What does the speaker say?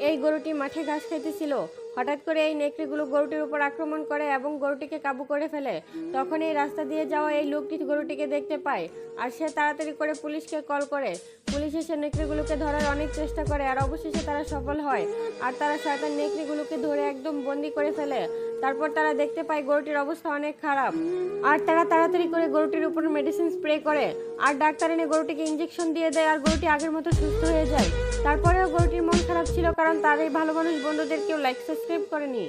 এই গরুটি মাঠে ঘাস খাইতেছিল। হঠাৎ করে এই নেকড়েগুলো গরুটির উপর আক্রমণ করে এবং গরুটিকে কাবু করে ফেলে। তখন এই রাস্তা দিয়ে যাওয়া এই লোকটি গরুটিকে দেখতে পায় আর সে তাড়াতাড়ি করে পুলিশকে কল করে। পুলিশ এসে নেকড়েগুলোকে ধরার অনেক চেষ্টা করে আর অবশেষে তারা সফল হয় আর তারা শয়তান নেকড়েগুলোকে ধরে একদম বন্দি করে ফেলে। তারপর তারা দেখতে পায় গরুটির অবস্থা অনেক খারাপ আর তারা তাড়াতাড়ি করে গরুটির উপর মেডিসিন স্প্রে করে আর ডাক্তার এনে গরুটিকে ইঞ্জেকশন দিয়ে দেয় আর গরুটি আগের মতো সুস্থ হয়ে যায়। তারপরেও গরুটির মন খারাপ ছিল কারণ তার এই ভালো মানুষ বন্ধুদের কেউ লাইক সাবস্ক্রাইব করেনি।